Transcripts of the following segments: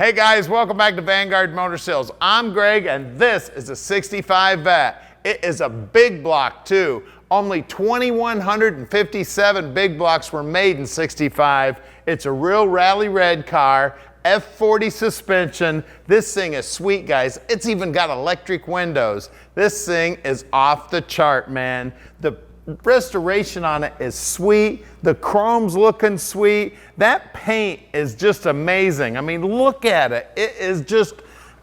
Hey guys, welcome back to Vanguard Motor Sales. I'm Greg and this is a 65 Vet. It is a big block too. Only 2,157 big blocks were made in 65. It's a real rally red car, F40 suspension. This thing is sweet, guys. It's even got electric windows. This thing is off the chart, man. The restoration on it is sweet. The chrome's looking sweet. That paint is just amazing. I mean, look at it. It is just,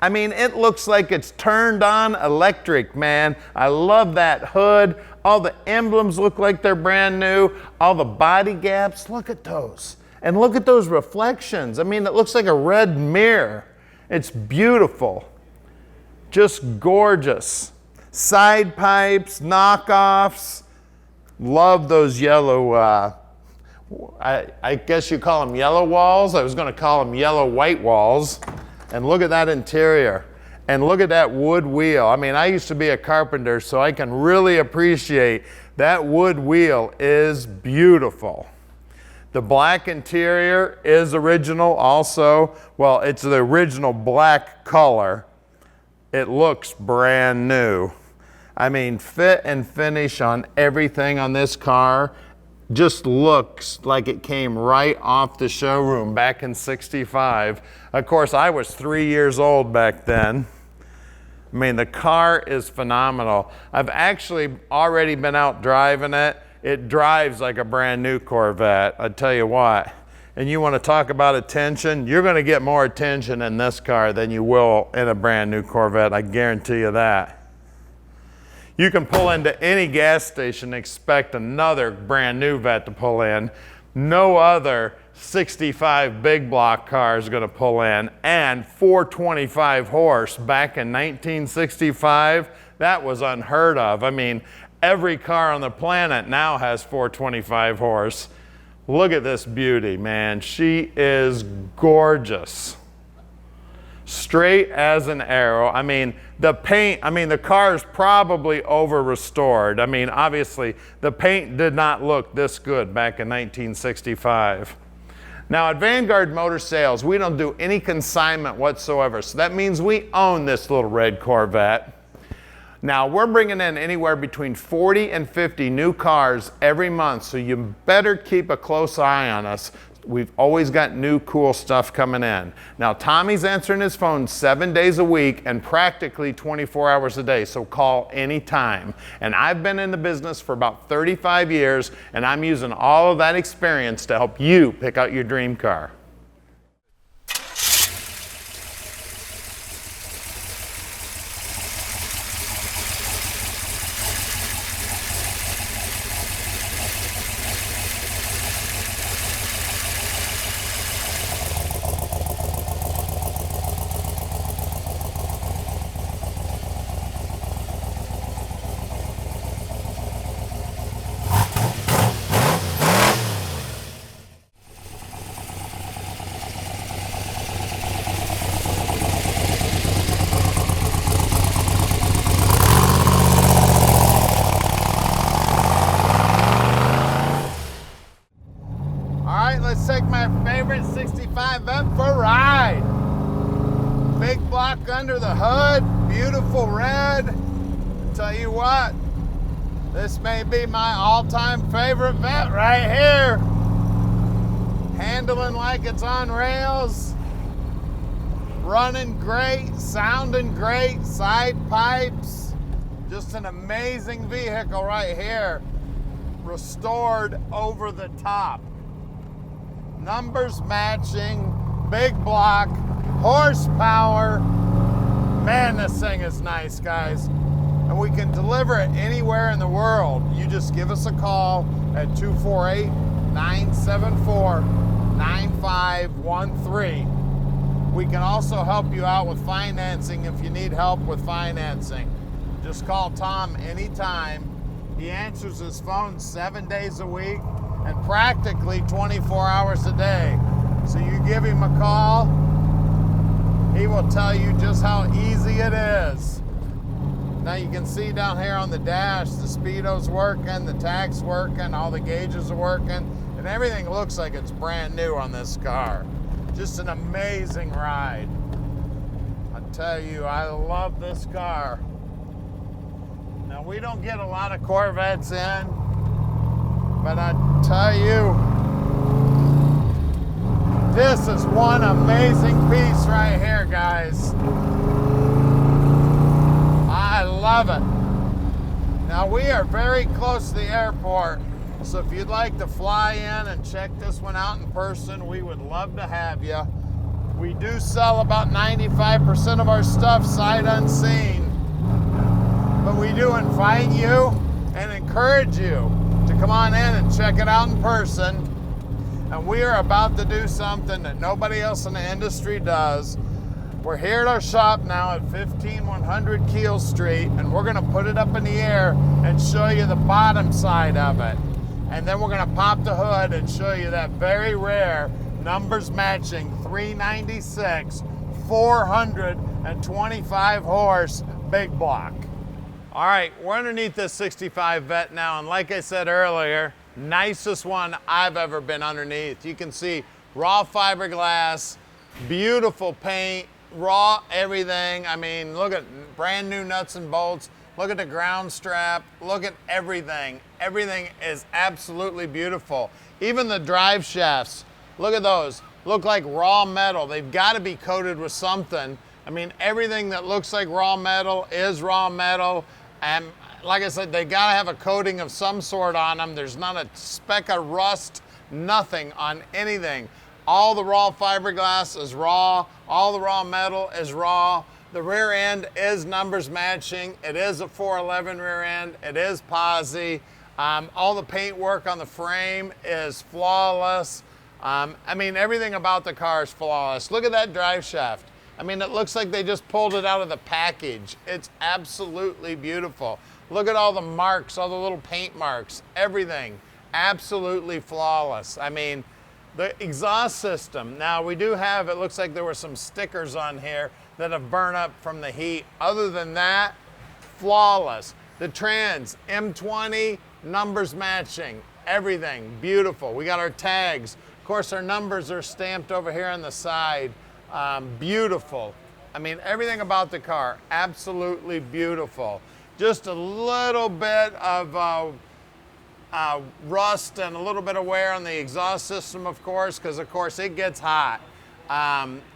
I mean, it looks like it's turned on electric, man. I love that hood. All the emblems look like they're brand new. All the body gaps, look at those. And look at those reflections. I mean, it looks like a red mirror. It's beautiful. Just gorgeous. Side pipes, knockoffs. Love those yellow, I guess you call them yellow walls. I was going to call them yellow white walls. And look at that interior. And look at that wood wheel. I mean, I used to be a carpenter, so I can really appreciate that wood wheel is beautiful. The black interior is original also. Well, it's the original black color. It looks brand new. I mean, fit and finish on everything on this car just looks like it came right off the showroom back in 65. Of course, I was 3 years old back then. I mean, the car is phenomenal. I've actually already been out driving it. It drives like a brand new Corvette, I tell you what. And you want to talk about attention? You're going to get more attention in this car than you will in a brand new Corvette, I guarantee you that. You can pull into any gas station and expect another brand new Vet to pull in. No other 65 big block car is going to pull in, and 425 horse back in 1965, that was unheard of. I mean, every car on the planet now has 425 horse. Look at this beauty, man. She is gorgeous. Straight as an arrow. I mean, the paint, I mean, the car is probably over restored. I mean, obviously, the paint did not look this good back in 1965. Now, at Vanguard Motor Sales, we don't do any consignment whatsoever. So that means we own this little red Corvette. Now, we're bringing in anywhere between 40 and 50 new cars every month, so you better keep a close eye on us. We've always got new cool stuff coming in. Now, Tommy's answering his phone 7 days a week and practically 24 hours a day, so call anytime. And I've been in the business for about 35 years, and I'm using all of that experience to help you pick out your dream car. Let's take my favorite 65 Vet for a ride. Big block under the hood, beautiful red. I'll tell you what, this may be my all-time favorite Vet right here. Handling like it's on rails, running great, sounding great, side pipes. Just an amazing vehicle right here. Restored over the top. Numbers matching, big block, horsepower. Man, this thing is nice, guys. And we can deliver it anywhere in the world. You just give us a call at 248-974-9513. We can also help you out with financing if you need help with financing. Just call Tom anytime. He answers his phone 7 days a week and practically 24 hours a day. So you give him a call, he will tell you just how easy it is. Now you can see down here on the dash, the speedo's working, the tach's working, all the gauges are working, and everything looks like it's brand new on this car. Just an amazing ride. I tell you, I love this car. Now, we don't get a lot of Corvettes in, but I tell you, this is one amazing piece right here, guys. I love it. Now, we are very close to the airport, so if you'd like to fly in and check this one out in person, we would love to have you. We do sell about 95% of our stuff sight unseen, but we do invite you and encourage you to come on in and check it out in person. And we are about to do something that nobody else in the industry does. We're here at our shop now at 15100 Keel Street, and we're gonna put it up in the air and show you the bottom side of it. And then we're gonna pop the hood and show you that very rare Numbers Matching 396 425 horse big block. All right, we're underneath this 65 Vet now, and like I said earlier, nicest one I've ever been underneath. You can see raw fiberglass, beautiful paint, raw everything. I mean, look at brand new nuts and bolts. Look at the ground strap. Look at everything. Everything is absolutely beautiful. Even the drive shafts, look at those. Look like raw metal. They've got to be coated with something. I mean, everything that looks like raw metal is raw metal. And like I said, they got to have a coating of some sort on them. There's not a speck of rust, nothing on anything. All the raw fiberglass is raw. All the raw metal is raw. The rear end is Numbers Matching. It is a 411 rear end. It is Posi. All the paint work on the frame is flawless. I mean, everything about the car is flawless. Look at that drive shaft. I mean, it looks like they just pulled it out of the package. It's absolutely beautiful. Look at all the marks, all the little paint marks, everything. Absolutely flawless. I mean, the exhaust system. Now, we do have, it looks like there were some stickers on here that have burned up from the heat. Other than that, flawless. The trans, M20, Numbers Matching, everything, beautiful. We got our tags. Of course, our numbers are stamped over here on the side. Beautiful. I mean, everything about the car, absolutely beautiful. Just a little bit of rust and a little bit of wear on the exhaust system, of course, because of course it gets hot.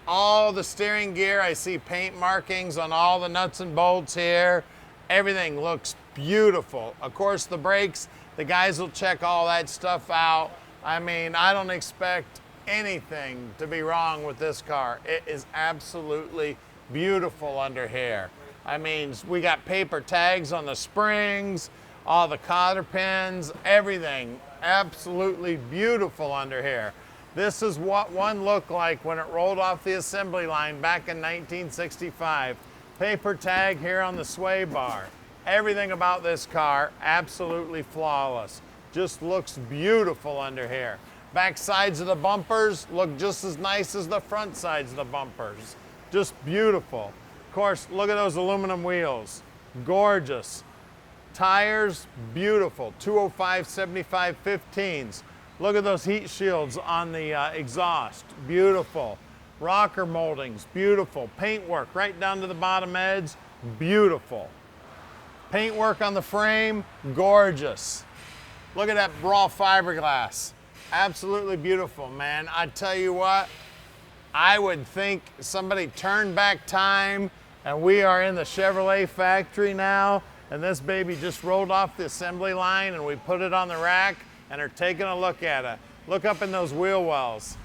All the steering gear, I see paint markings on all the nuts and bolts here. Everything looks beautiful. Of course, the brakes, the guys will check all that stuff out. I mean, I don't expect anything to be wrong with this car. It is absolutely beautiful under here. I mean, we got paper tags on the springs, all the cotter pins, everything absolutely beautiful under here. This is what one looked like when it rolled off the assembly line back in 1965. Paper tag here on the sway bar. Everything about this car, absolutely flawless. Just looks beautiful under here. Back sides of the bumpers look just as nice as the front sides of the bumpers. Just beautiful. Of course, look at those aluminum wheels. Gorgeous. Tires, beautiful. 205 75 15s. Look at those heat shields on the exhaust. Beautiful. Rocker moldings, beautiful. Paintwork right down to the bottom edge, beautiful. Paintwork on the frame, gorgeous. Look at that raw fiberglass. Absolutely beautiful, man. I tell you what, I would think somebody turned back time and we are in the Chevrolet factory now, and this baby just rolled off the assembly line and we put it on the rack and are taking a look at it. Look up in those wheel wells.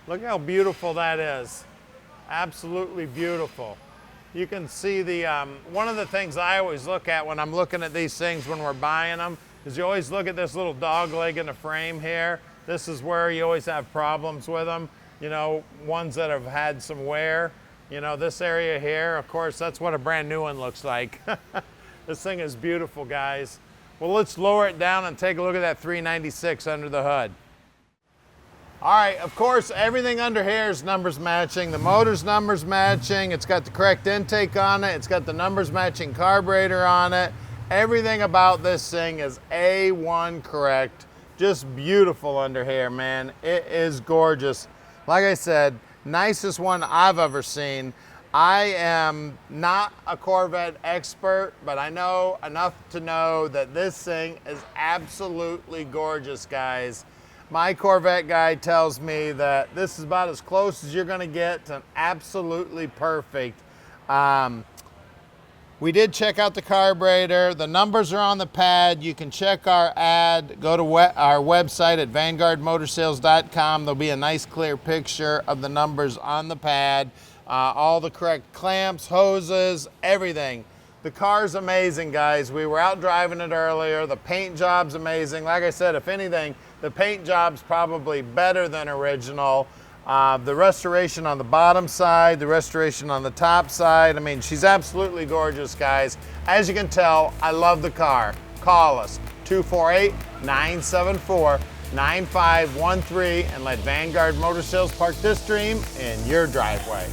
Look how beautiful that is. Absolutely beautiful. You can see the, one of the things I always look at when I'm looking at these things when we're buying them is you always look at this little dog leg in the frame here. This is where you always have problems with them. You know, ones that have had some wear. You know, this area here, of course, that's what a brand new one looks like. This thing is beautiful, guys. Well, let's lower it down and take a look at that 396 under the hood. All right, of course, everything under here is Numbers Matching. The motor's Numbers Matching. It's got the correct intake on it. It's got the Numbers Matching carburetor on it. Everything about this thing is A1 correct. Just beautiful under here, man. It is gorgeous. Like I said, nicest one I've ever seen. I am not a Corvette expert, but I know enough to know that this thing is absolutely gorgeous, guys. My Corvette guy tells me that this is about as close as you're gonna get to absolutely perfect. We did check out the carburetor. The numbers are on the pad. You can check our ad. Go to our website at vanguardmotorsales.com. There'll be a nice clear picture of the numbers on the pad. All the correct clamps, hoses, everything. The car's amazing, guys. We were out driving it earlier. The paint job's amazing. Like I said, if anything, the paint job's probably better than original. The restoration on the bottom side, the restoration on the top side. I mean, she's absolutely gorgeous, guys. As you can tell, I love the car. Call us, 248-974-9513, and let Vanguard Motor Sales park this dream in your driveway.